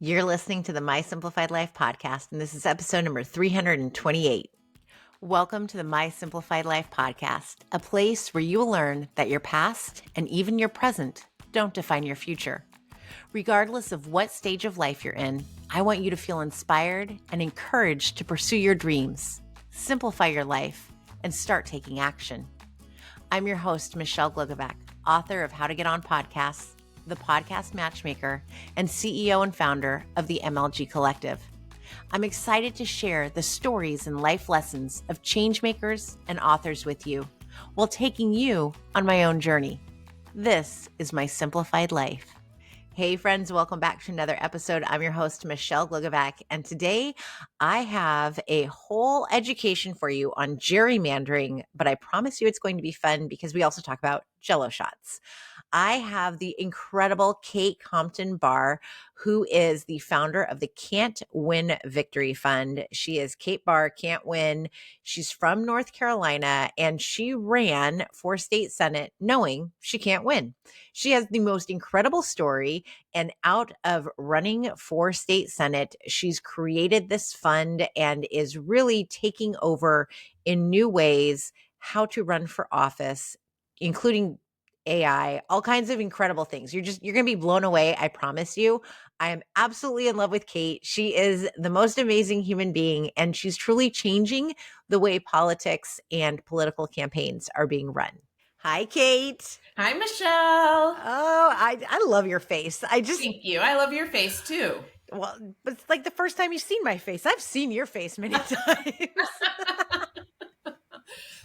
You're listening to the My Simplified Life podcast, and this is episode number 328. Welcome to the My Simplified Life podcast, a place where you will learn that your past and even your present don't define your future. Regardless of what stage of life you're in, I want you to feel inspired and encouraged to pursue your dreams, simplify your life, and start taking action. I'm your host, Michelle Glogovac, author of How to Get On Podcasts, the podcast matchmaker, and CEO and founder of the MLG Collective. I'm excited to share the stories and life lessons of changemakers and authors with you while taking you on my own journey. This is My Simplified Life. Hey friends, welcome back to another episode. I'm your host, Michelle Glogovac, and today I have a whole education for you on gerrymandering, but I promise you it's going to be fun because we also talk about Jello shots. I have the incredible Kate Barr, who is the founder of the Can't Win Victory Fund. She is Kate Barr, Can't Win. She's from North Carolina, and she ran for state senate knowing she can't win. She has the most incredible story, and out of running for state senate, she's created this fund and is really taking over in new ways how to run for office, including AI, all kinds of incredible things. You're going to be blown away. I promise you. I am absolutely in love with Kate. She is the most amazing human being, and she's truly changing the way politics and political campaigns are being run. Hi, Kate. Hi, Michelle. Oh, I love your face. Thank you. I love your face too. Well, but it's like the first time you've seen my face. I've seen your face many times.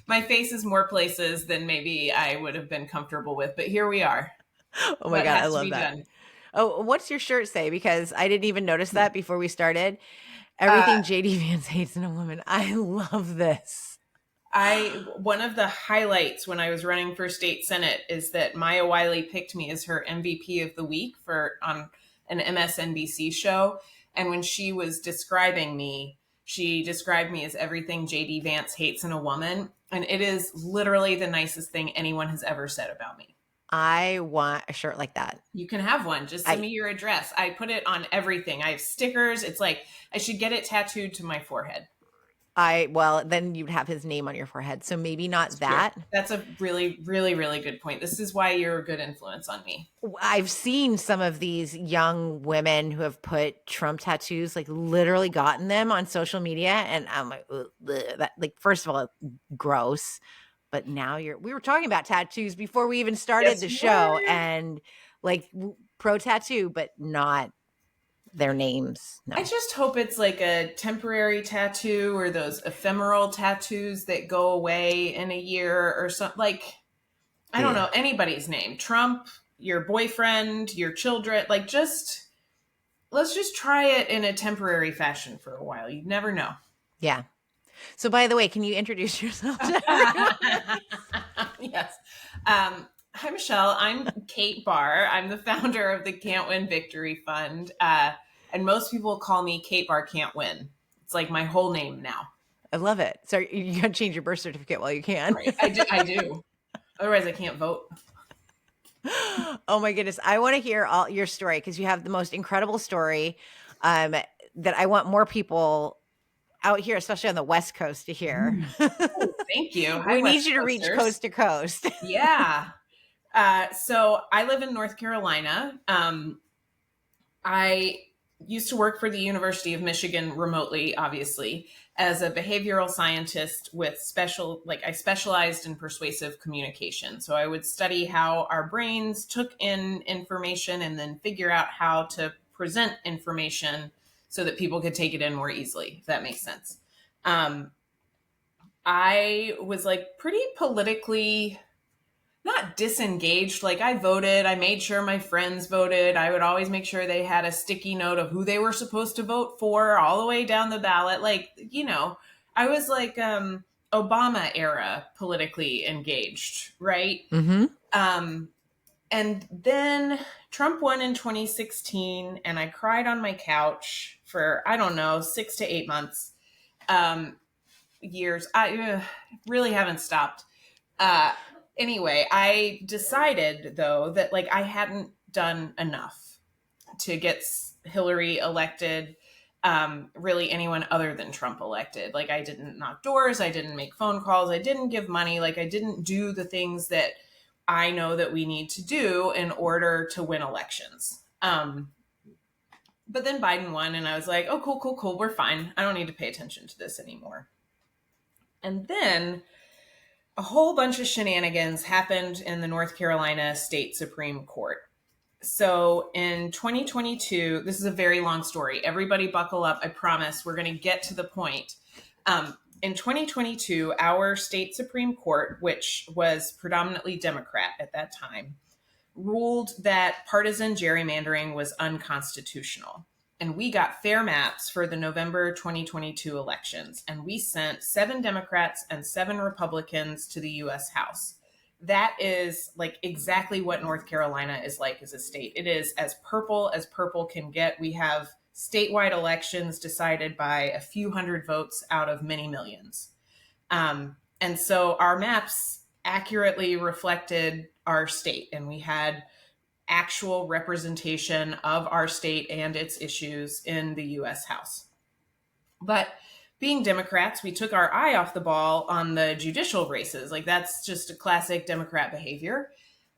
My face is more places than maybe I would have been comfortable with, but here we are. Oh my God, I love that. Done. Oh, what's your shirt say? Because I didn't even notice that before we started. Everything JD Vance hates in a woman. I love this. One of the highlights when I was running for state senate is that Maya Wiley picked me as her MVP of the week on an MSNBC show. And when she was describing me, she described me as everything JD Vance hates in a woman. And it is literally the nicest thing anyone has ever said about me. I want a shirt like that. You can have one. Just send me your address. I put it on everything. I have stickers. It's like I should get it tattooed to my forehead. Well, then you'd have his name on your forehead. So maybe not that. That's a really, really, really good point. This is why you're a good influence on me. I've seen some of these young women who have put Trump tattoos, like literally gotten them on social media. And I'm like, that, like, first of all, gross. But now we were talking about tattoos before we even started the show, and like pro tattoo, but not their names. No. I just hope it's like a temporary tattoo or those ephemeral tattoos that go away in a year or something. Like, I don't know anybody's name. Trump, your boyfriend, your children. Like, let's just try it in a temporary fashion for a while. You never know. Yeah. So, by the way, can you introduce yourself to everyone? Yes. Hi, Michelle. I'm Kate Barr. I'm the founder of the Can't Win Victory Fund. And most people call me Kate Barr Can't Win. It's like my whole name now. I love it. So you got to change your birth certificate while you can. Right. I do. Otherwise, I can't vote. Oh, my goodness. I want to hear all your story because you have the most incredible story that I want more people out here, especially on the West Coast, to hear. Oh, thank you. We need you to reach coast to coast. Yeah. So I live in North Carolina. I used to work for the University of Michigan remotely, obviously, as a behavioral scientist with I specialized in persuasive communication. So I would study how our brains took in information and then figure out how to present information so that people could take it in more easily, if that makes sense. I was like pretty politically not disengaged. Like I voted, I made sure my friends voted. I would always make sure they had a sticky note of who they were supposed to vote for all the way down the ballot. Like, you know, I was like Obama era politically engaged, right? Mm-hmm. And then Trump won in 2016 and I cried on my couch for, I don't know, 6 to 8 months, years. I really haven't stopped. Anyway, I decided though that like I hadn't done enough to get Hillary elected really anyone other than Trump elected. Like, I didn't knock doors, I didn't make phone calls, I didn't give money, like I didn't do the things that I know that we need to do in order to win elections. But then Biden won, and I was like, oh, cool, we're fine. I don't need to pay attention to this anymore. And then a whole bunch of shenanigans happened in the North Carolina State Supreme Court. So in 2022, this is a very long story. Everybody buckle up. I promise we're going to get to the point. In 2022, our state Supreme Court, which was predominantly Democrat at that time, ruled that partisan gerrymandering was unconstitutional. And we got fair maps for the November 2022 elections. And we sent 7 Democrats and 7 Republicans to the US House. That is like exactly what North Carolina is like as a state. It is as purple can get. We have statewide elections decided by a few hundred votes out of many millions. And so our maps accurately reflected our state, and we had actual representation of our state and its issues in the US House. But being Democrats, we took our eye off the ball on the judicial races. Like, that's just a classic Democrat behavior.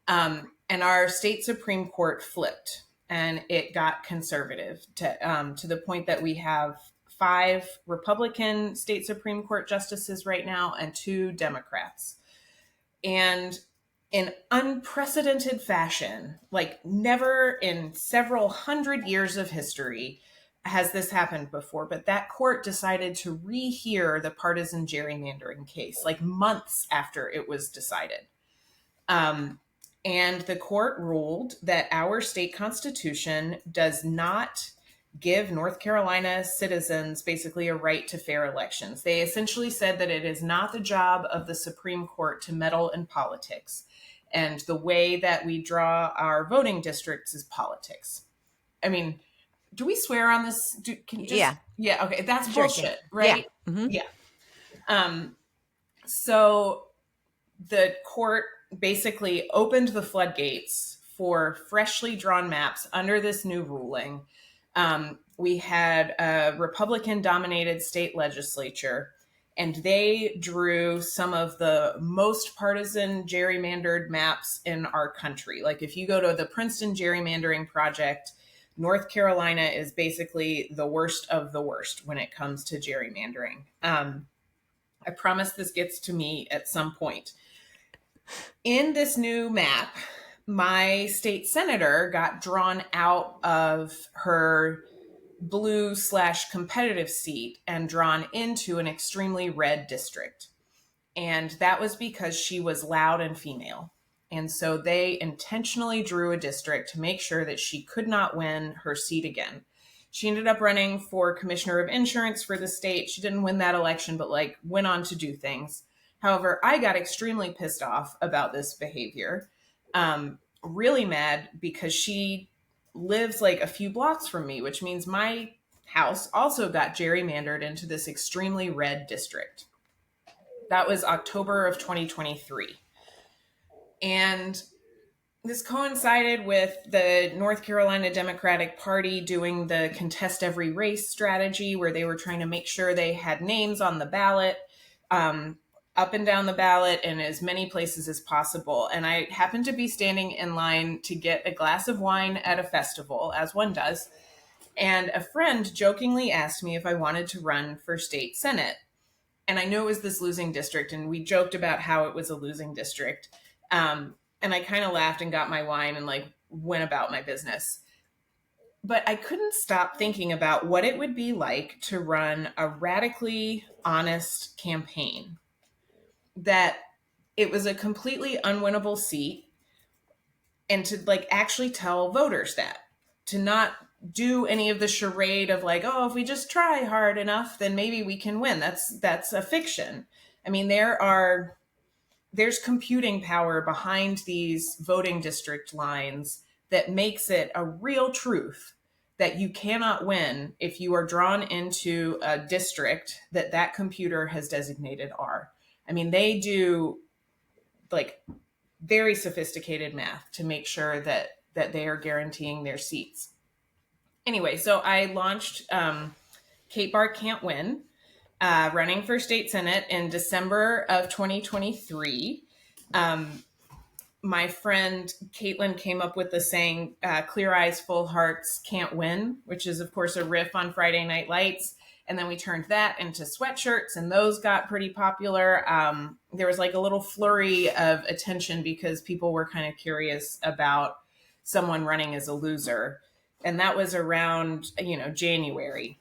And our state Supreme Court flipped, and it got conservative to the point that we have 5 Republican state Supreme Court justices right now and 2 Democrats. And in unprecedented fashion, like never in several hundred years of history has this happened before, but that court decided to rehear the partisan gerrymandering case, like months after it was decided. And the court ruled that our state constitution does not give North Carolina citizens basically a right to fair elections. They essentially said that it is not the job of the Supreme Court to meddle in politics. And the way that we draw our voting districts is politics. I mean, do we swear on this? Yeah. Yeah. Okay. That's Sure, bullshit, right? Yeah. Mm-hmm. Yeah. So the court basically opened the floodgates for freshly drawn maps under this new ruling. We had a Republican-dominated state legislature, and they drew some of the most partisan gerrymandered maps in our country. Like, if you go to the Princeton Gerrymandering Project, North Carolina is basically the worst of the worst when it comes to gerrymandering. I promise this gets to me at some point. In this new map, my state senator got drawn out of her blue/competitive seat and drawn into an extremely red district. And that was because she was loud and female. And so they intentionally drew a district to make sure that she could not win her seat again. She ended up running for commissioner of insurance for the state. She didn't win that election, but like went on to do things. However, I got extremely pissed off about this behavior. Really mad because she lives like a few blocks from me, which means my house also got gerrymandered into this extremely red district. That was October of 2023. And this coincided with the North Carolina Democratic Party doing the contest every race strategy, where they were trying to make sure they had names on the ballot, up and down the ballot in as many places as possible. And I happened to be standing in line to get a glass of wine at a festival, as one does. And a friend jokingly asked me if I wanted to run for state senate. And I knew it was this losing district, and we joked about how it was a losing district. And I kind of laughed and got my wine and like went about my business. But I couldn't stop thinking about what it would be like to run a radically honest campaign, that it was a completely unwinnable seat, and to like actually tell voters that, to not do any of the charade of like, oh, if we just try hard enough, then maybe we can win. That's a fiction. I mean, there's computing power behind these voting district lines that makes it a real truth that you cannot win if you are drawn into a district that computer has designated R. I mean, they do like very sophisticated math to make sure that they are guaranteeing their seats. anyway, so I launched Kate Barr Can't Win, running for state senate in December of 2023. My friend Caitlin came up with the saying, clear eyes, full hearts can't win, which is, of course, a riff on Friday Night Lights. And then we turned that into sweatshirts, and those got pretty popular. There was like a little flurry of attention because people were kind of curious about someone running as a loser. And that was around, January.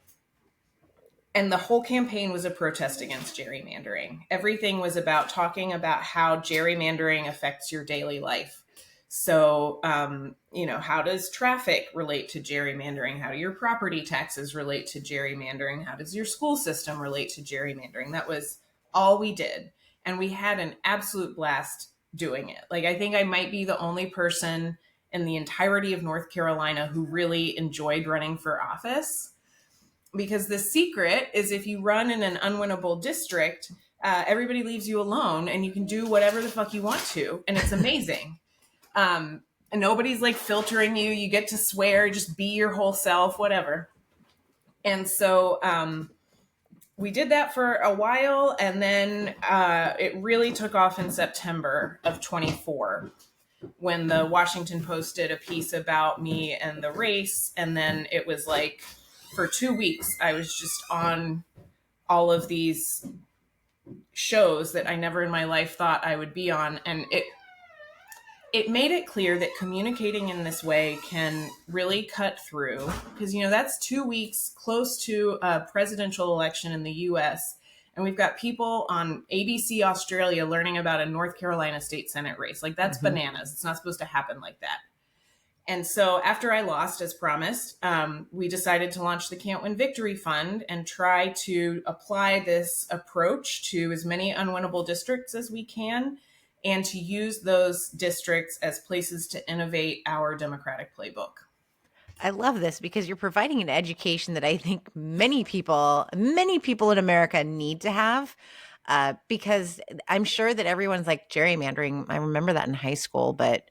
And the whole campaign was a protest against gerrymandering. Everything was about talking about how gerrymandering affects your daily life. So, how does traffic relate to gerrymandering? How do your property taxes relate to gerrymandering? How does your school system relate to gerrymandering? That was all we did. And we had an absolute blast doing it. Like, I think I might be the only person in the entirety of North Carolina who really enjoyed running for office, because the secret is if you run in an unwinnable district, everybody leaves you alone and you can do whatever the fuck you want to. And it's amazing. And nobody's like filtering you. You get to swear, just be your whole self, whatever. And so we did that for a while. And then it really took off in September of 24 when the Washington Post did a piece about me and the race. And then it was like, for 2 weeks, I was just on all of these shows that I never in my life thought I would be on. And it made it clear that communicating in this way can really cut through, because, that's 2 weeks close to a presidential election in the US. And we've got people on ABC Australia learning about a North Carolina state Senate race. Like, that's bananas. It's not supposed to happen like that. And so after I lost, as promised, we decided to launch the Can't Win Victory Fund and try to apply this approach to as many unwinnable districts as we can, and to use those districts as places to innovate our democratic playbook. I love this because you're providing an education that I think many people in America need to have. Because I'm sure that everyone's like, gerrymandering, I remember that in high school, but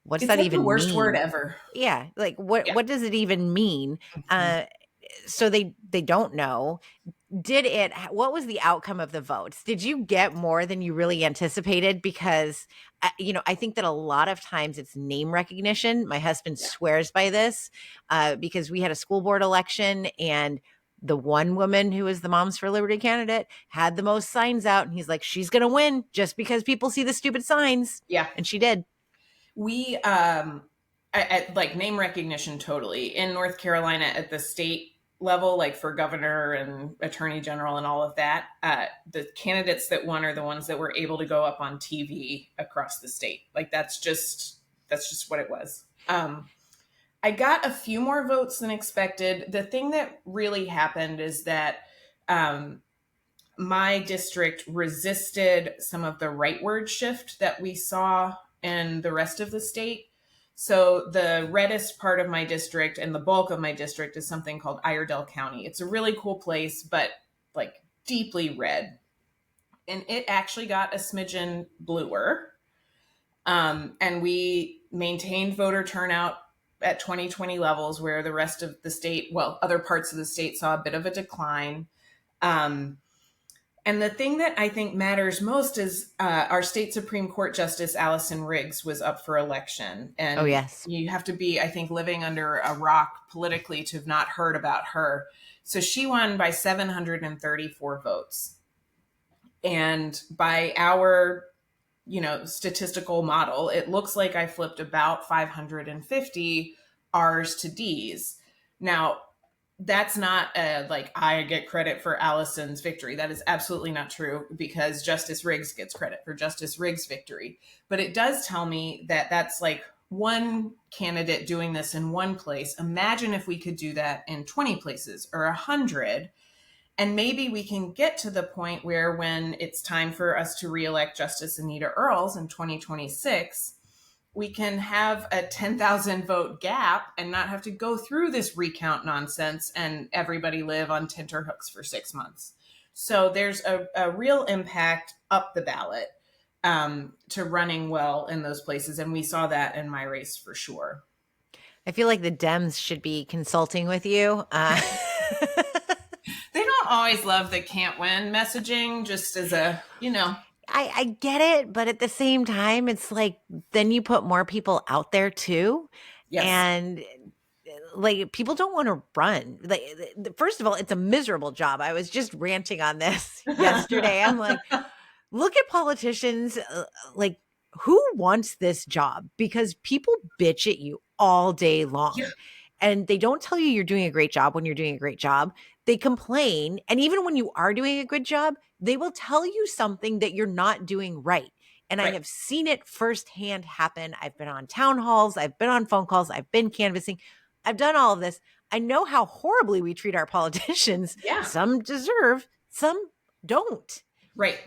what's It's that like the even worst word mean? ever. Yeah, like what Yeah. what does it even mean? So they don't know. What was the outcome of the votes? Did you get more than you really anticipated? Because I think that a lot of times it's name recognition. My husband Yeah. swears by this, because we had a school board election, and the one woman who was the Moms for Liberty candidate had the most signs out, and he's like, she's gonna win just because people see the stupid signs. Yeah. And she did. We, at like name recognition, totally. In North Carolina at the state level, like for governor and attorney general and all of that, the candidates that won are the ones that were able to go up on TV across the state. Like, that's just what it was. I got a few more votes than expected. The thing that really happened is that my district resisted some of the rightward shift that we saw in the rest of the state. So the reddest part of my district and the bulk of my district is something called Iredell County. It's a really cool place, but like deeply red. And it actually got a smidgen bluer. And we maintained voter turnout at 2020 levels, where the rest of the state, other parts of the state saw a bit of a decline. And the thing that I think matters most is our state Supreme Court Justice Allison Riggs was up for election. And Oh, yes. you have to be, I think, living under a rock politically to have not heard about her. So she won by 734 votes. And by our, statistical model, it looks like I flipped about 550 R's to D's. Now, that's not like I get credit for Allison's victory. That is absolutely not true, because Justice Riggs gets credit for Justice Riggs' victory. But it does tell me that that's like one candidate doing this in one place. Imagine if we could do that in 20 places or 100. And maybe we can get to the point where, when it's time for us to reelect Justice Anita Earls in 2026, we can have a 10,000 vote gap and not have to go through this recount nonsense and everybody live on tenterhooks for 6 months. So there's a real impact up the ballot to running well in those places. And we saw that in my race for sure. I feel like the Dems should be consulting with you. They don't always love the can't win messaging, just as a, I get it, but at the same time, it's like then you put more people out there too. yes. And like people don't want to run. Like first of all, it's a miserable job. I was just ranting on this yesterday. I'm like, look at politicians like who wants this job? Because people bitch at you all day Yeah, long. And they don't tell you you're doing a great job when you're doing a great job. They complain. And even when you are doing a good job, they will tell you something that you're not doing right. And I right. have seen it firsthand happen. I've been on town halls, I've been on phone calls, I've been canvassing, I've done all of this. I know how horribly we treat our politicians. Yeah, Some deserve, some don't. right.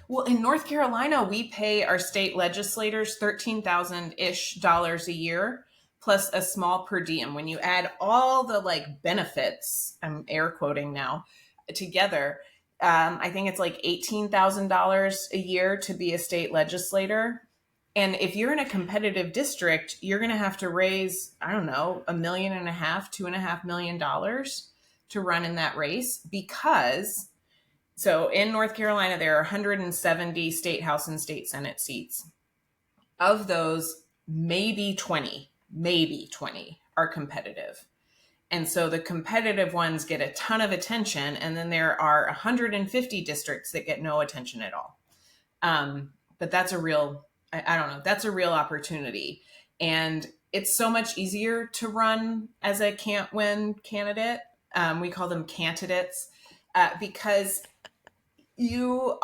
Well, in North Carolina, we pay our state legislators 13,000 ish dollars a year plus a small per diem. When you add all the like benefits, I'm air quoting now, together, I think it's like $18,000 a year to be a state legislator. And if you're in a competitive district, you're going to have to raise, I don't know, $1.5 million, $2.5 million to run in that race because so in North Carolina, there are 170 state house and state senate seats. Of those, maybe 20 are competitive. And so the competitive ones get a ton of attention. And then there are 150 districts that get no attention at all. But that's a real, I don't know, that's a real opportunity. And it's so much easier to run as a can't win candidate. We call them candidates because you're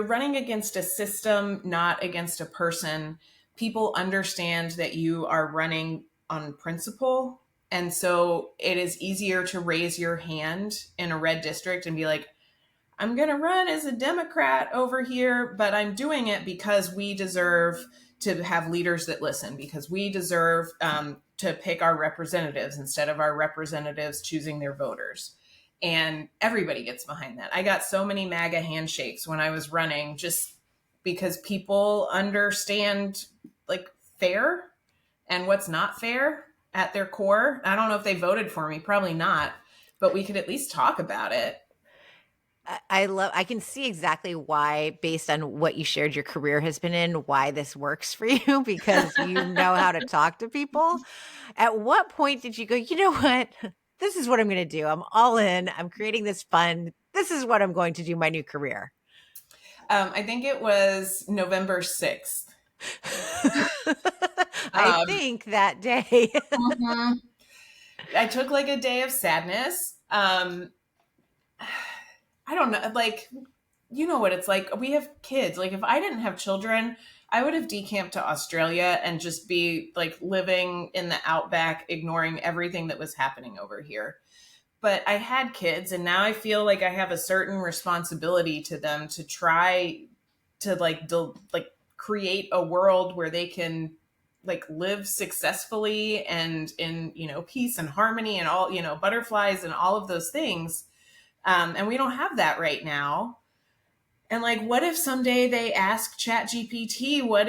running against a system, not against a person. People understand that you are running on principle. And so it is easier to raise your hand in a red district and be like, I'm going to run as a Democrat over here, but I'm doing it because we deserve to have leaders that listen, because we deserve to pick our representatives instead of our representatives choosing their voters. And everybody gets behind that. I got so many MAGA handshakes when I was running just because people understand like fair and what's not fair at their core. I don't know if they voted for me, probably not, but we could at least talk about it. I can see exactly why, based on what you shared your career has been in, why this works for you because you know how to talk to people. At what point did you go, you know what? This is what I'm going to do. I'm all in. I'm creating this fund. This is what I'm going to do my new career. I think it was November 6th. I think that day. Mhm. I took like a day of sadness. I don't know, like, you know what it's like. We have kids. Like, if I didn't have children, I would have decamped to Australia and just be like living in the outback, ignoring everything that was happening over here. But I had kids, and now I feel like I have a certain responsibility to them to try to like create a world where they can like live successfully and in peace and harmony and all butterflies and all of those things. And we don't have that right now. And like, what if someday they ask ChatGPT, what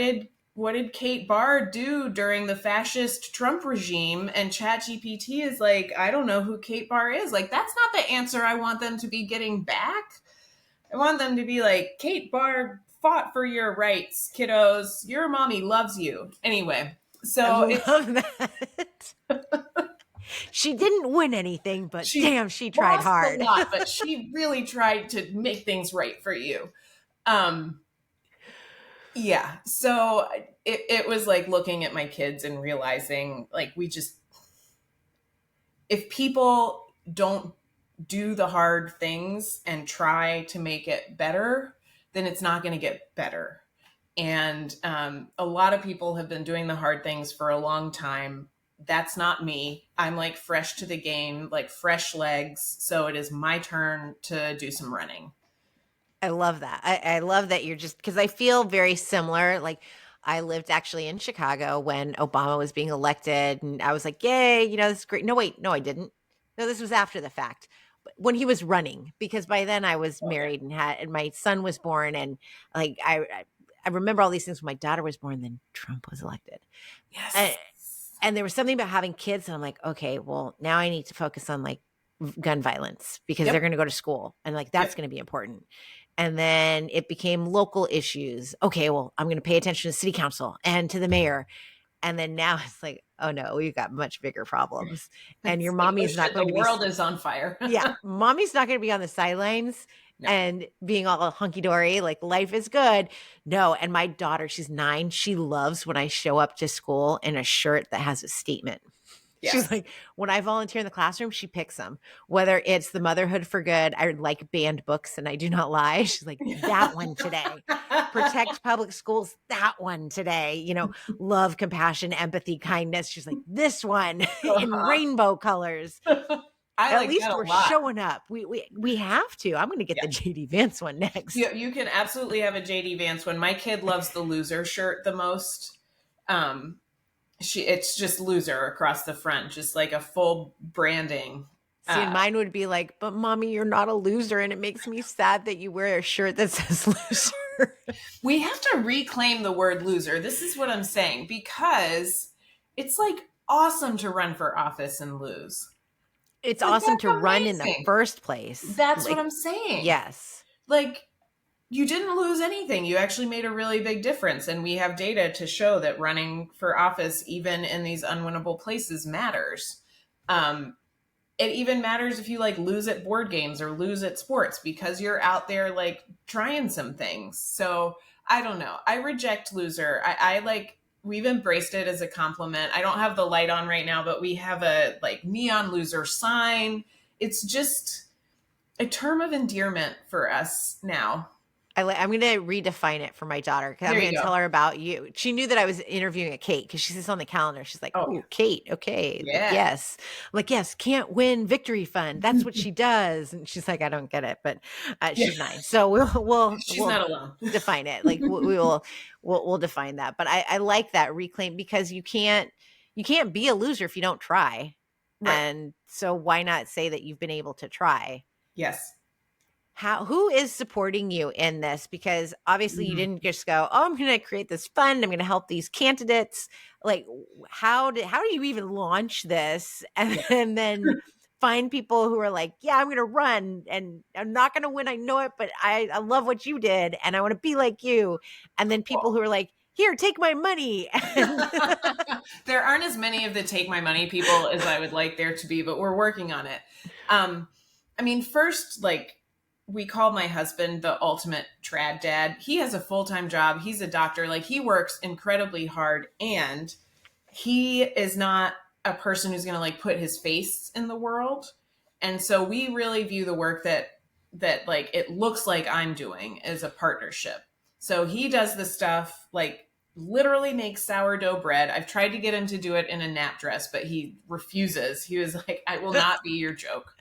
did Kate Barr do during the fascist Trump regime? And ChatGPT is like, I don't know who Kate Barr is. Like, that's not the answer I want them to be getting back. I want them to be like, Kate Barr fought for your rights, kiddos. Your mommy loves you. Anyway, so I love that. She didn't win anything, but damn, she tried lost hard. a lot, but she really tried to make things right for you. Yeah. So it was like looking at my kids and realizing like if people don't do the hard things and try to make it better, then it's not going to get better. And a lot of people have been doing the hard things for a long time. That's not me. I'm like fresh to the game, like fresh legs. So it is my turn to do some running. I love that. I love that you're just because I feel very similar. Like I lived actually in Chicago when Obama was being elected, and I was like, "Yay, this is great." No, wait, no, I didn't. No, this was after the fact. But when he was running, because by then I was Okay. married and my son was born, and like I remember all these things when my daughter was born. Then Trump was elected. Yes. And there was something about having kids, and I'm like, okay, well, now I need to focus on like gun violence because they're Yep. going to go to school, and like that's Yep. going to be important. And then it became local issues. Okay, well, I'm going to pay attention to city council and to the mayor. And then now it's like, oh no, we've got much bigger problems. And your It's like, oh mommy's not shit, going the to be, world is on fire. yeah, mommy's not going to be on the sidelines No. and being all hunky dory, like life is good. No. And my daughter, she's 9. She loves when I show up to school in a shirt that has a statement. Yes. She's like, when I volunteer in the classroom, she picks them. Whether it's the Motherhood for Good, I like banned books and I do not lie. She's like, that one today. Protect public schools, that one today. You know, love, compassion, empathy, kindness. She's like, this one in rainbow colors. I At like least that a we're lot. showing up. We have to. I'm going to get Yeah. the JD Vance one next. You can absolutely have a JD Vance one. My kid loves the loser shirt the most. It's just loser across the front, just like a full branding. See, and mine would be like, but mommy, you're not a loser. And it makes me sad that you wear a shirt that says loser. We have to reclaim the word loser. This is what I'm saying, because it's like awesome to run for office and lose. It's Like, awesome that's to run in the amazing. first place. That's Like, what I'm saying. yes. Like, you didn't lose anything. You actually made a really big difference. And we have data to show that running for office, even in these unwinnable places, matters. It even matters if you like lose at board games or lose at sports, because you're out there like trying some things. So I don't know. I reject loser. I like, we've embraced it as a compliment. I don't have the light on right now, but we have a like neon loser sign. It's just a term of endearment for us now. I'm going to redefine it for my daughter. I'm There going you to go. tell her about you. She knew that I was interviewing a Kate because she sits on the calendar. She's like, Oh, "Oh, Kate, okay, like, yeah. yes." I'm like, "Yes, can't win victory fund. That's what she does." And she's like, "I don't get it," but she's 9, so She's we'll not alone. define it. Like we'll define that. But I like that reclaim, because you can't be a loser if you don't try. Right. And so why not say that you've been able to try? Yes. Who is supporting you in this? Because obviously you didn't just go, oh, I'm going to create this fund, I'm going to help these candidates. Like, how do you even launch this and then find people who are like, yeah, I'm going to run and I'm not going to win, I know it, but I love what you did and I want to be like you. And then people who are like, here, take my money. There aren't as many of the take my money people as I would like there to be, but we're working on it. I mean, first, like, we call my husband the ultimate trad dad. He has a full-time job. He's a doctor. Like, he works incredibly hard, and he is not a person who's going to like put his face in the world. And so we really view the work that like it looks like I'm doing as a partnership. So he does the stuff like literally makes sourdough bread. I've tried to get him to do it in a nap dress, but he refuses. He was like, I will not be your joke.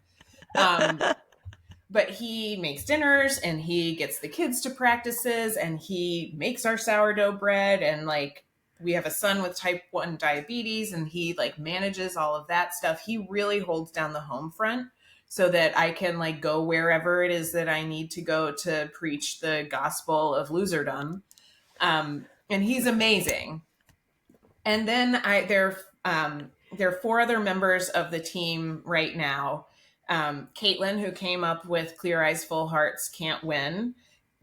But he makes dinners and he gets the kids to practices and he makes our sourdough bread. And like, we have a son with type 1 diabetes and he like manages all of that stuff. He really holds down the home front so that I can like go wherever it is that I need to go to preach the gospel of loserdom. And he's amazing. And then there are 4 other members of the team right now. Caitlin, who came up with Clear Eyes, Full Hearts, Can't Win.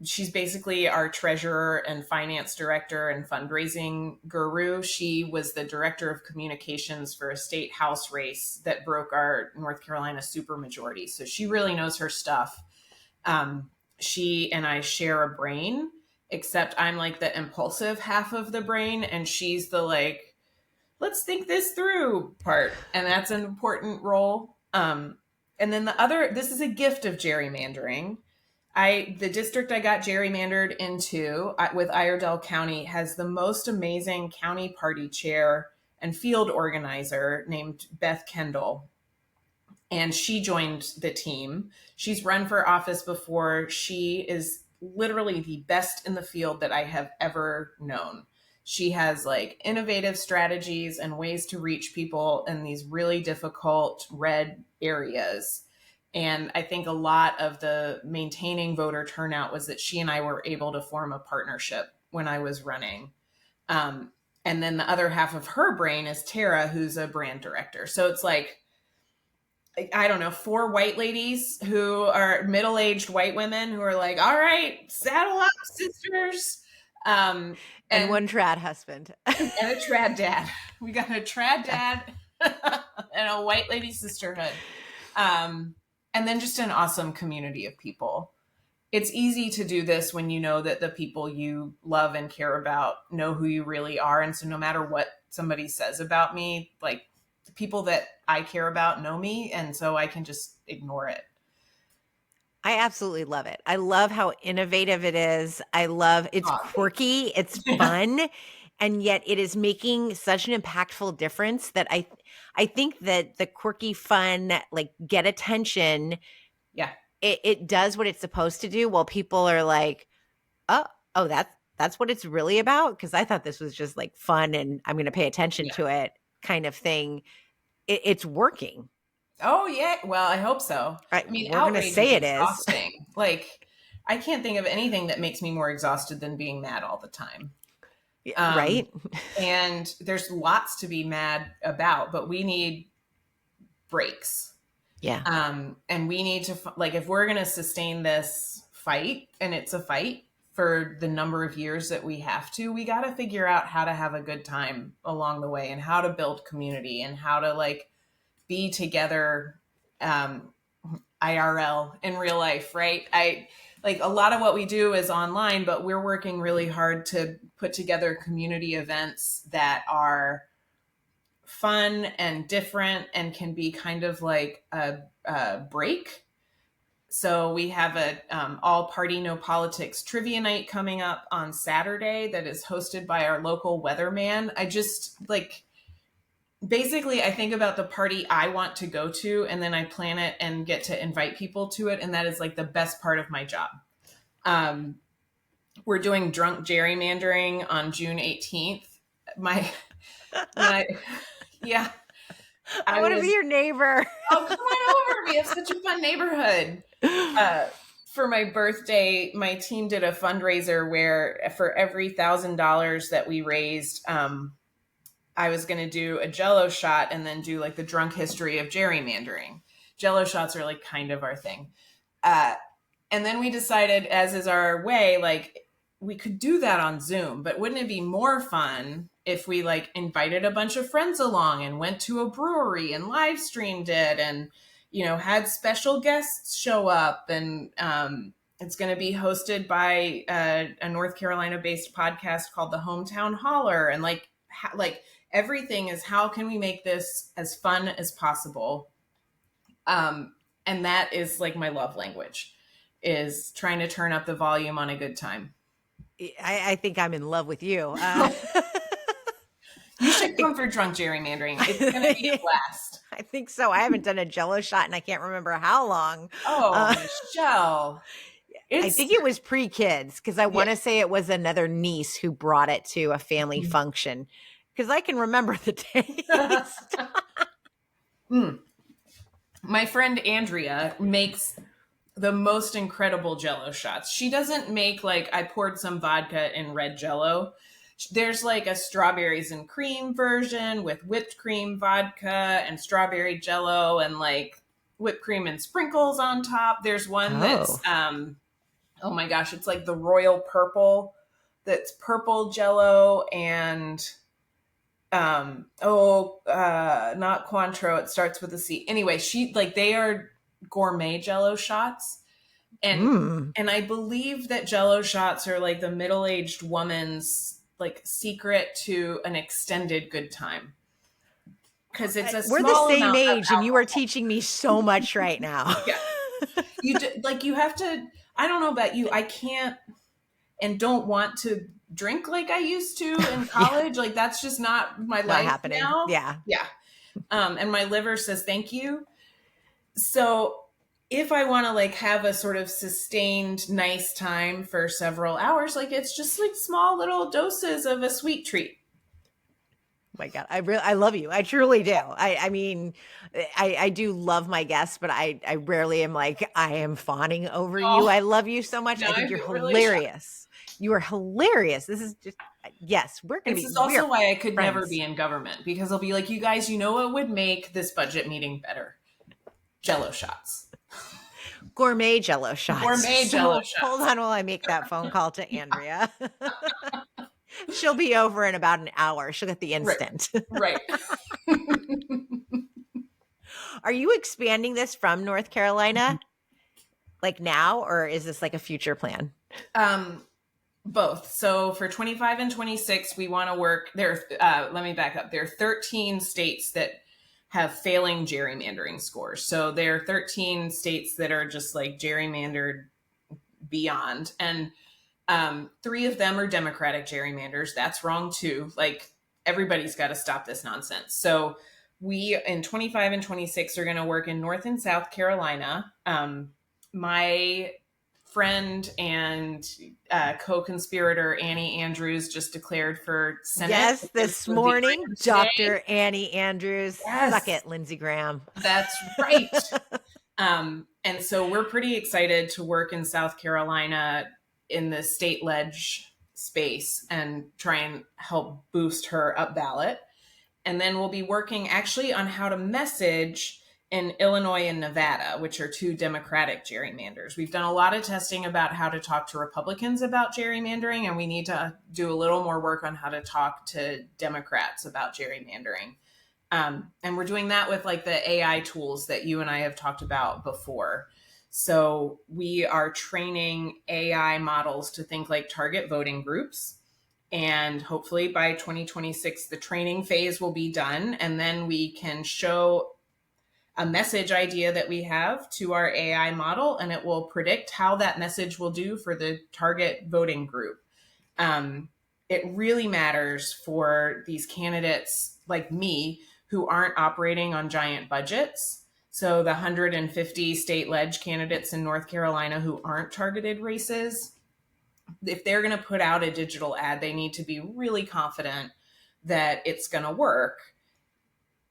She's basically our treasurer and finance director and fundraising guru. She was the director of communications for a state house race that broke our North Carolina supermajority. So she really knows her stuff. She and I share a brain, except I'm like the impulsive half of the brain and she's the like, let's think this through part. And that's an important role. And then this is a gift of gerrymandering. The district I got gerrymandered into with Iredell County has the most amazing county party chair and field organizer named Beth Kendall. And she joined the team. She's run for office before. She is literally the best in the field that I have ever known. She has like innovative strategies and ways to reach people in these really difficult red areas. And I think a lot of the maintaining voter turnout was that she and I were able to form a partnership when I was running. And then the other half of her brain is Tara, who's a brand director. So it's like, I don't know, 4 white ladies who are middle-aged white women who are like, all right, saddle up, sisters. And And one trad husband. and a trad dad. We got a trad dad and a white lady sisterhood. And then just an awesome community of people. It's easy to do this when you know that the people you love and care about know who you really are. And so no matter what somebody says about me, like the people that I care about know me. And so I can just ignore it. I absolutely love it. I love how innovative it is. I love it's Oh, quirky, it's fun, and yet it is making such an impactful difference that I think that the quirky fun, like get attention, yeah. it does what it's supposed to do while people are like, oh, that's what it's really about. Cause I thought this was just like fun and I'm gonna pay attention Yeah. to it kind of thing. It's working. Oh, yeah. Well, I hope so. I mean, We're gonna outrage is say it is. exhausting. Like, I can't think of anything that makes me more exhausted than being mad all the time. Right? And there's lots to be mad about, but we need breaks. Yeah. And we need to, like, if we're going to sustain this fight, and it's a fight for the number of years that we have to, we got to figure out how to have a good time along the way and how to build community and how to, like, be together IRL in real life, right? Like a lot of what we do is online, but we're working really hard to put together community events that are fun and different and can be kind of like a break. So we have a all party no politics trivia night coming up on Saturday that is hosted by our local weatherman. I just like basically I think about the party I want to go to and then I plan it and get to invite people to it, and that is like the best part of my job. We're doing drunk gerrymandering on June 18th. My yeah, I want to be your neighbor. Oh, come on over. We have such a fun neighborhood. For my birthday, my team did a fundraiser where for every $1,000 that we raised, I was going to do a Jello shot and then do like the drunk history of gerrymandering. Jello shots are like kind of our thing. And then we decided, as is our way, like we could do that on Zoom, but wouldn't it be more fun if we like invited a bunch of friends along and went to a brewery and live streamed it and, you know, had special guests show up? And it's going to be hosted by a North Carolina based podcast called The Hometown Holler. And like everything is, how can we make this as fun as possible? And that is like my love language, is trying to turn up the volume on a good time. I think I'm in love with you. You should come for drunk gerrymandering. It's going to be a blast. I think so. I haven't done a Jello shot and I can't remember how long. Oh, Michelle. I think it was pre-kids because I want to say it was another niece who brought it to a family function because I can remember the taste. My friend Andrea makes the most incredible Jello shots. She doesn't make like I poured some vodka in red Jello. There's like a strawberries and cream version with whipped cream, vodka, and strawberry Jello, and like whipped cream and sprinkles on top. There's one that's oh my gosh, it's like the royal purple. That's purple Jello and not Cointreau. It starts with a C. Anyway, they are gourmet Jello shots. And I believe that Jello shots are like the middle-aged woman's like secret to an extended good time. Because it's we're the same age and you are teaching me so much right now. Yeah. You have to, I don't know about you, I can't and don't want to drink like I used to in college. Like that's just not my life happening now. Yeah. And my liver says thank you. So if I want to like have a sort of sustained nice time for several hours, like it's just like small little doses of a sweet treat. My God, I love you. I truly do. I mean, I do love my guests, but I rarely am like, I am fawning over you. Oh, I love you so much. no, I I think you're feel really shy. hilarious. You are hilarious. This is just, yes, This is we're also why I could never friends. be in government, because I'll be like, you guys, you know what would make this budget meeting better? Jello shots. Gourmet Jello shots. Gourmet Jello So hold shots. on while I make that phone call to Andrea. She'll be over in about an hour. She'll get the Right. instant. Right. Are you expanding this from North Carolina like now, or is this like a future plan? Both. So for 25 and 26, we want to work there. Let me back up. There are 13 states that have failing gerrymandering scores. So there are 13 states that are just like gerrymandered beyond. And three of them are Democratic gerrymanders. That's wrong too. Like, everybody's got to stop this nonsense. So we in 25 and 26 are going to work in North and South Carolina. My friend and co-conspirator Annie Andrews just declared for Senate. Yes, this morning, Dr. Annie Andrews. Yes. Suck it, Lindsey Graham. That's right. And so we're pretty excited to work in South Carolina in the state ledge space and try and help boost her up ballot. And then we'll be working actually on how to message in Illinois and Nevada, which are two Democratic gerrymanders. We've done a lot of testing about how to talk to Republicans about gerrymandering, and we need to do a little more work on how to talk to Democrats about gerrymandering. And we're doing that with like the AI tools that you and I have talked about before. So we are training AI models to think like target voting groups. And hopefully by 2026, the training phase will be done. And then we can show a message idea that we have to our AI model, and it will predict how that message will do for the target voting group. It really matters for these candidates like me who aren't operating on giant budgets. So the 150 state ledge candidates in North Carolina who aren't targeted races, if they're going to put out a digital ad, they need to be really confident that it's going to work.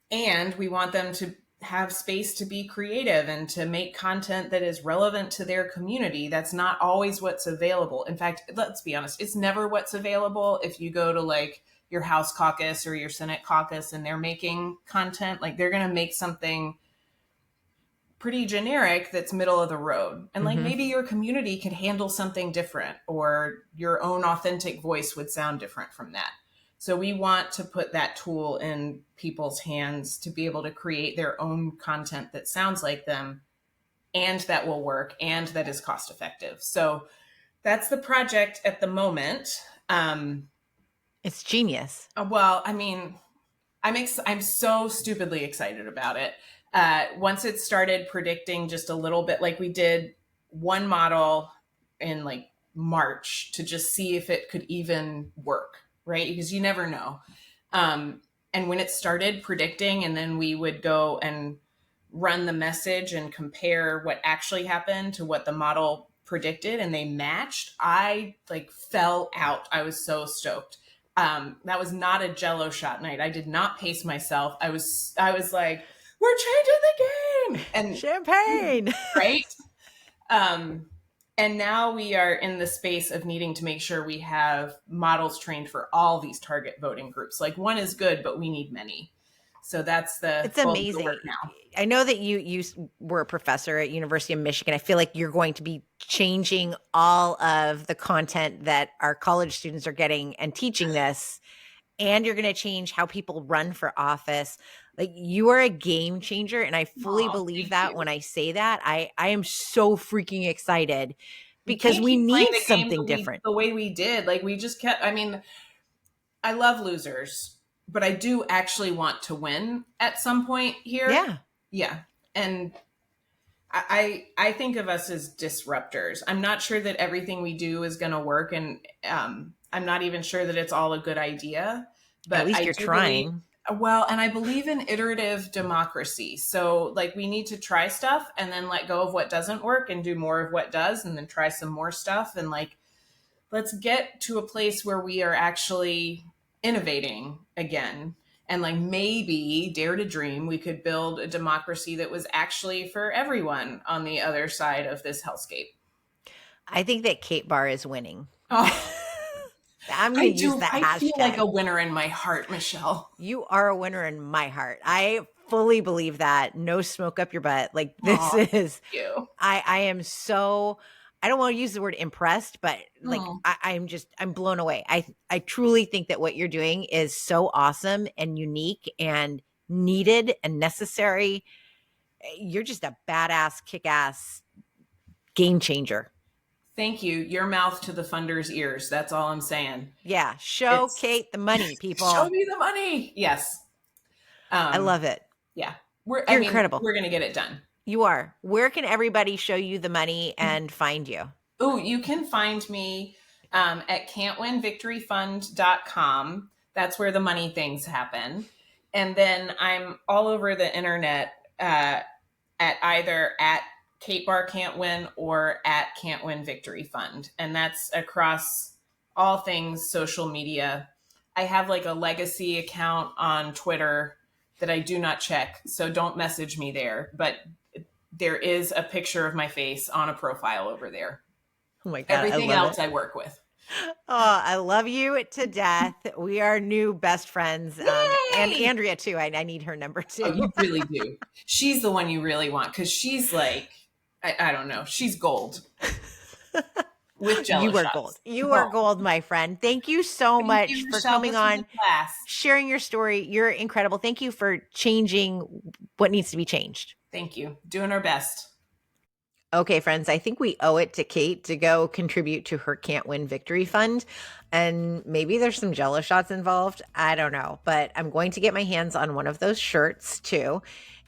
And we want them to have space to be creative and to make content that is relevant to their community. That's not always what's available. In fact, let's be honest, it's never what's available. If you go to like your House caucus or your Senate caucus and they're making content, like they're going to make something pretty generic that's middle of the road. And like maybe your community could handle something different, or your own authentic voice would sound different from that. So we want to put that tool in people's hands to be able to create their own content that sounds like them and that will work and that is cost effective. So that's the project at the moment. It's genius. Well, I mean, I'm so stupidly excited about it. Once it started predicting just a little bit, like we did one model in like March to just see if it could even work, right? Because you never know. And when it started predicting, and then we would go and run the message and compare what actually happened to what the model predicted, and they matched, I like fell out. I was so stoked. That was not a Jello shot night. I did not pace myself. I was like, we're changing the game, and champagne, right? And now we are in the space of needing to make sure we have models trained for all these target voting groups. Like one is good, but we need many. So that's it's amazing. Now. I know that you were a professor at University of Michigan. I feel like you're going to be changing all of the content that our college students are getting and teaching this, and you're going to change how people run for office. Like, you are a game changer, and I fully believe that when I say that. I am so freaking excited because we need something different. The way we did, like we just kept, I mean, I love losers, but I do actually want to win at some point here. Yeah. Yeah. And I think of us as disruptors. I'm not sure that everything we do is going to work. And I'm not even sure that it's all a good idea. But at least you're trying. And I believe in iterative democracy. So like we need to try stuff and then let go of what doesn't work and do more of what does, and then try some more stuff. And like, let's get to a place where we are actually innovating again. And like maybe dare to dream, we could build a democracy that was actually for everyone on the other side of this hellscape. I think that Kate Barr is winning. Oh, I'm going I to use do. that I feel like hashtag. a winner in my heart, Michelle. You are a winner in my heart. I fully believe that. No smoke up your butt. Like this Oh, is, thank you. I am so, I don't want to use the word impressed, but like Oh, I'm blown away. I truly think that what you're doing is so awesome and unique and needed and necessary. You're just a badass, kick-ass game changer. thank you. Your mouth to the funder's ears. That's all I'm saying. Yeah. Show It's Kate the money, show people. me the money. Yes. I Um, love it. yeah. You're incredible. We're gonna get it done. You are. Where can everybody show you the money and find you? Oh, you can find me at can'twinvictoryfund.com. That's where the money things happen. And then I'm all over the internet at either at Kate Barr Can't Win or at Can't Win Victory Fund. And that's across all things social media. I have like a legacy account on Twitter that I do not check, so don't message me there. But there is a picture of my face on a profile over there. Oh my God, I Everything love it. else I work with. Oh, I love you to death. We are new best friends. And Yay! Andrea too. I need her number Oh, too. you really do. She's the one you really want because she's like, I don't know, she's gold with jello You are shots. gold. You are gold, my friend. Thank you so Thank much you, for Michelle. coming This was on, a class. sharing your story. You're incredible. Thank you for changing what needs to be changed. Thank you. Doing our best. Okay, friends, I think we owe it to Kate to go contribute to her Can't Win Victory Fund. And maybe there's some jello shots involved. I don't know. But I'm going to get my hands on one of those shirts too.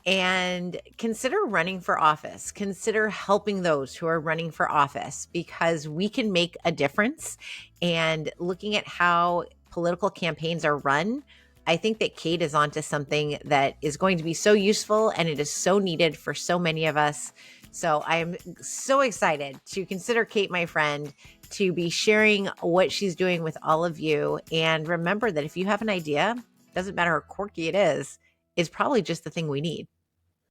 And consider running for office. Consider helping those who are running for office because we can make a difference. And looking at how political campaigns are run, I think that Kate is onto something that is going to be so useful and it is so needed for so many of us. So I am so excited to consider Kate my friend, to be sharing what she's doing with all of you. And remember that if you have an idea, doesn't matter how quirky it is, it's probably just the thing we need.